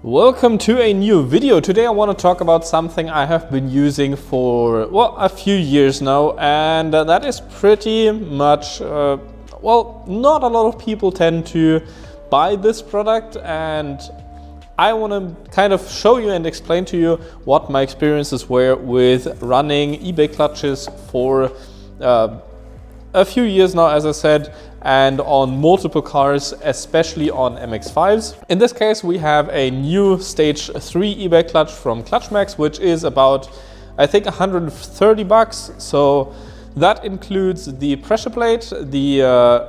Welcome to a new video. Today I want to talk about something I have been using for, well, a few years now, and that is pretty much, well, not a lot of people tend to buy this product, and I want to kind of show you and explain to you what my experiences were with running eBay clutches for a few years now, as I said, and on multiple cars, especially on MX-5s. In this case, we have a new stage 3 eBay clutch from ClutchMax, which is about, I think, 130 bucks. So that includes the pressure plate, the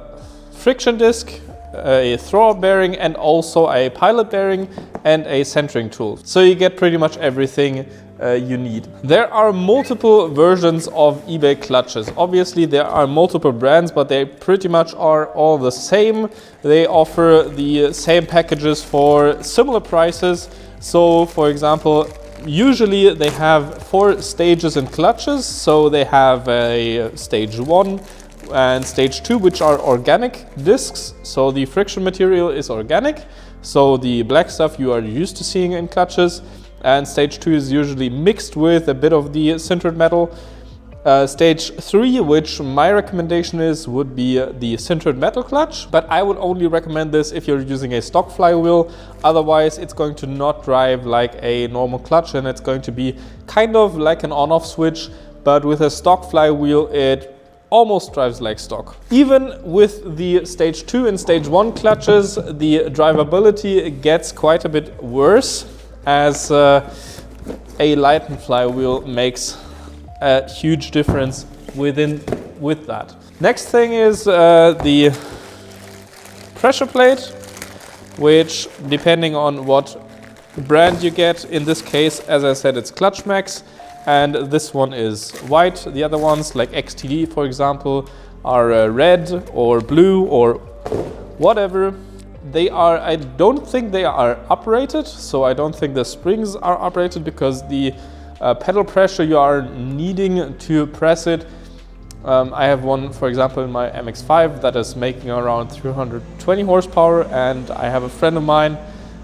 friction disc, a throwout bearing, and also a pilot bearing and a centering tool. So you get pretty much everything you need. There are multiple versions of eBay clutches. Obviously there are multiple brands, but they pretty much are all the same. They offer the same packages for similar prices. So for example, usually they have 4 stages in clutches. So they have a stage 1 and stage 2, which are organic discs. So the friction material is organic, so the black stuff you are used to seeing in clutches. And stage 2 is usually mixed with a bit of the sintered metal. Stage 3, which my recommendation is, would be the sintered metal clutch, but I would only recommend this if you're using a stock flywheel. Otherwise it's going to not drive like a normal clutch, and it's going to be kind of like an on-off switch, but with a stock flywheel it almost drives like stock. Even with the stage 2 and stage 1 clutches, the drivability gets quite a bit worse, as a Leiten flywheel makes a huge difference with that. Next thing is the pressure plate, which, depending on what brand you get, in this case, as I said, it's ClutchMax, and this one is white. The other ones, like XTD for example, are red or blue or whatever. They are, I don't think they are uprated, so I don't think the springs are uprated, because the pedal pressure you are needing to press it. I have one, for example, in my MX-5 that is making around 320 horsepower, and I have a friend of mine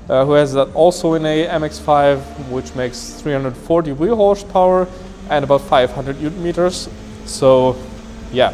who has that also in a MX-5, which makes 340 wheel horsepower and about 500 Newton meters. So yeah,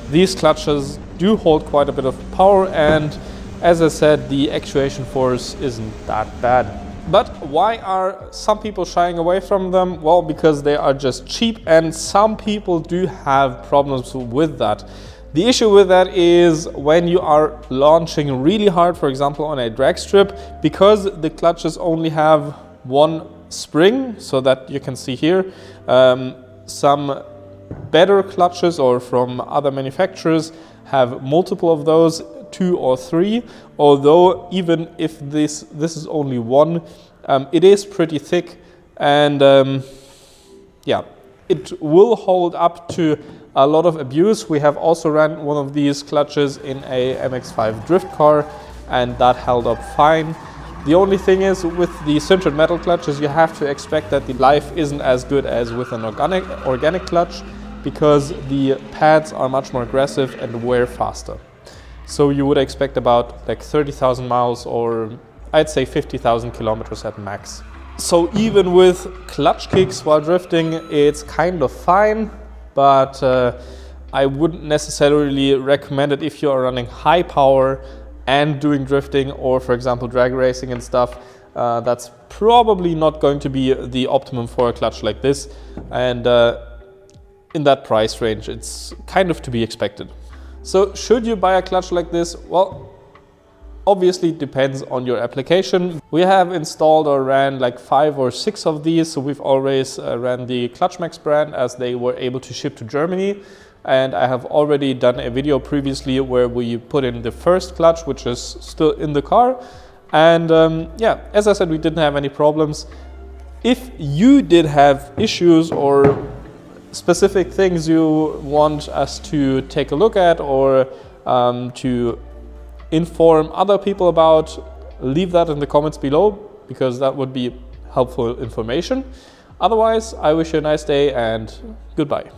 these clutches do hold quite a bit of power, and as I said, the actuation force isn't that bad. But why are some people shying away from them? Well, because they are just cheap, and some people do have problems with that. The issue with that is when you are launching really hard, for example, on a drag strip, because the clutches only have one spring, so that you can see here. Some better clutches or from other manufacturers have multiple of those, 2 or 3, although even if this is only one, it is pretty thick, and yeah, it will hold up to a lot of abuse. We have also ran one of these clutches in a MX-5 drift car, and that held up fine. The only thing is, with the sintered metal clutches, you have to expect that the life isn't as good as with an organic clutch, because the pads are much more aggressive and wear faster. So you would expect about like 30,000 miles, or I'd say 50,000 kilometers at max. So even with clutch kicks while drifting, it's kind of fine, but I wouldn't necessarily recommend it if you are running high power and doing drifting, or for example drag racing and stuff. That's probably not going to be the optimum for a clutch like this, and in that price range it's kind of to be expected. So should you buy a clutch like this? Well, obviously it depends on your application. We have installed or ran like 5 or 6 of these, so we've always ran the ClutchMax brand, as they were able to ship to Germany. And I have already done a video previously where we put in the first clutch, which is still in the car. And yeah, as I said, we didn't have any problems. If you did have issues or specific things you want us to take a look at, or to inform other people about, leave that in the comments below, because that would be helpful information. Otherwise, I wish you a nice day and goodbye.